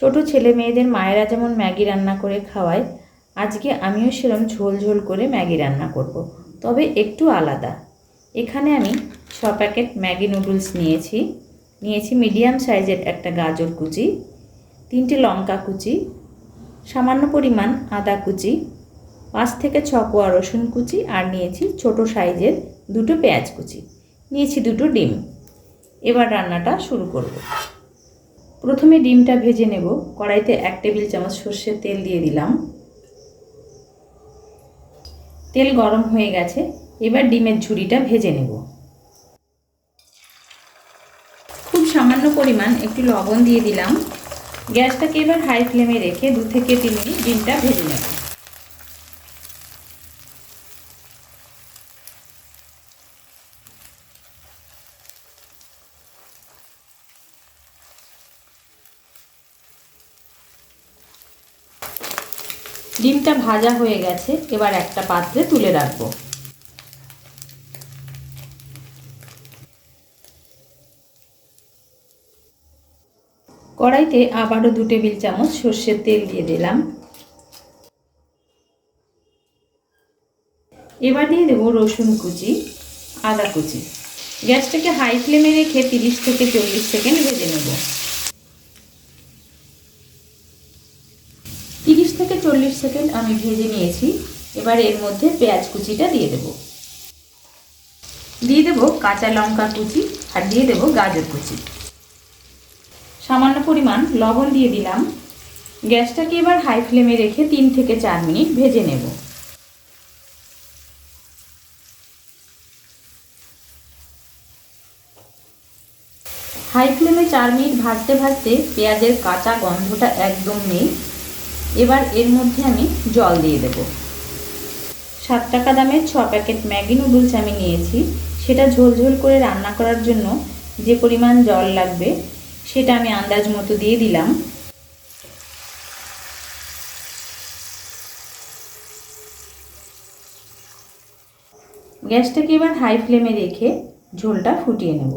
ছোট ছেলে মেয়েদের মায়েরা যেমন ম্যাগি রান্না করে খাওয়ায়, আজকে আমিও সেরকম ঝোল ঝোল করে ম্যাগি রান্না করব, তবে একটু আলাদা। এখানে আমি 6 প্যাকেট ম্যাগি নুডলস নিয়েছি মিডিয়াম সাইজের একটা গাজর কুচি, 3টে লঙ্কা কুচি, সামান্য পরিমাণ আদা কুচি, 5 থেকে 6 কোয়া রসুন কুচি, আর নিয়েছি ছোট সাইজের 2টো পেঁয়াজ কুচি, নিয়েছি 2টো ডিম। এবার রান্নাটা শুরু করব। প্রথমে ডিমটা ভেজে নেব। কড়াইতে 1 টেবিল চামচ সর্ষের তেল দিয়ে দিলাম। তেল গরম হয়ে গেছে, এবার ডিমের ঝুড়িটা ভেজে নেব। খুব সামান্য পরিমাণ একটু লবণ দিয়ে দিলাম। গ্যাসটাকে এবার হাই ফ্লেমে রেখে 2 থেকে 3 মিনিট ডিমটা ভেজে নেব। ডিমটা ভাজা হয়ে গেছে, এবার একটা পাত্রে তুলে রাখবো। কড়াইতে আবারও 2 টেবিল চামচ সর্ষের তেল দিয়ে দিলাম। এবার দিয়ে দেবো রসুন কুচি, আদা কুচি। গ্যাসটাকে হাই ফ্লেমে রেখে 30 থেকে 40 সেকেন্ড ভেজে নেব। 30 থেকে 40 সেকেন্ড আমি ভেজে নিয়েছি। এবার এর মধ্যে পেঁয়াজ কুচিটা দিয়ে দেব। দিয়ে দেব কাঁচা লঙ্কা কুচি, আর দিয়ে দেব গাজর কুচি। সামান্য পরিমাণ লবণ দিয়ে দিলাম। গ্যাসটাকে এবার হাই ফ্লেমে রেখে 3 থেকে 4 মিনিট ভেজে নেব। হাই ফ্লেমে 4 মিনিট ভাজতে ভাজতে পেঁয়াজের কাঁচা গন্ধটা একদম নেই। এবার এর মধ্যে আমি জল দিয়ে দেব। 7 টাকা দামের 6 প্যাকেট ম্যাগি নুডলস আমি নিয়েছি। সেটা ঝোলঝোল করে রান্না করার জন্য যে পরিমাণ জল লাগবে সেটা আমি আন্দাজ মতো দিয়ে দিলাম। গ্যাসটাকে এবার হাই ফ্লেমে রেখে ঝোলটা ফুটিয়ে নেব।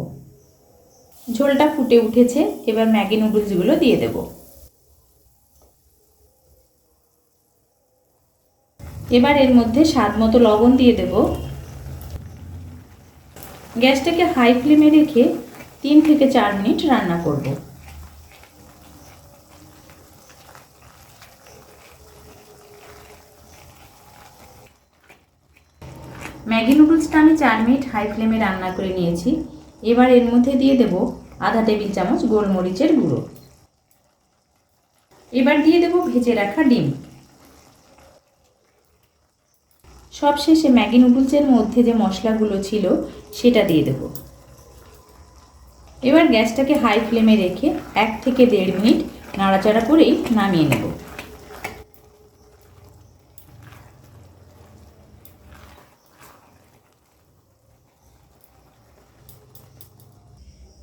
ঝোলটা ফুটে উঠেছে, এবার ম্যাগি নুডলসগুলো দিয়ে দেব। এবার এর মধ্যে স্বাদ মতো লবণ দিয়ে দেব। গ্যাসটাকে হাই ফ্লেমে রেখে 3 থেকে 4 মিনিট রান্না করব। ম্যাগি নুডলসটা আমি 4 মিনিট হাই ফ্লেমে রান্না করে নিয়েছি। এবার এর মধ্যে দিয়ে দেব আধা টেবিল চামচ গোলমরিচের গুঁড়ো। এবার দিয়ে দেব ভেজে রাখা ডিম। সবশেষে ম্যাগি নুডলসের মধ্যে যে মশলাগুলো ছিল সেটা দিয়ে দেব। এবার গ্যাসটাকে হাই ফ্লেমে রেখে 1 থেকে 1.5 মিনিট নাড়াচাড়া করেই নামিয়ে নেব।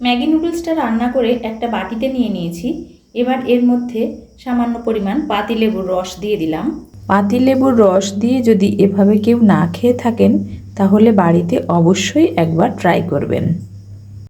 ম্যাগি নুডলসটা রান্না করে একটা বাটিতে নিয়ে নিয়েছি। এবার এর মধ্যে সামান্য পরিমাণ পাতিলেবুর রস দিয়ে দিলাম। পাতিলেবুর রস দিয়ে যদি এভাবে কেউ না খেয়ে থাকেন তাহলে বাড়িতে অবশ্যই একবার ট্রাই করবেন।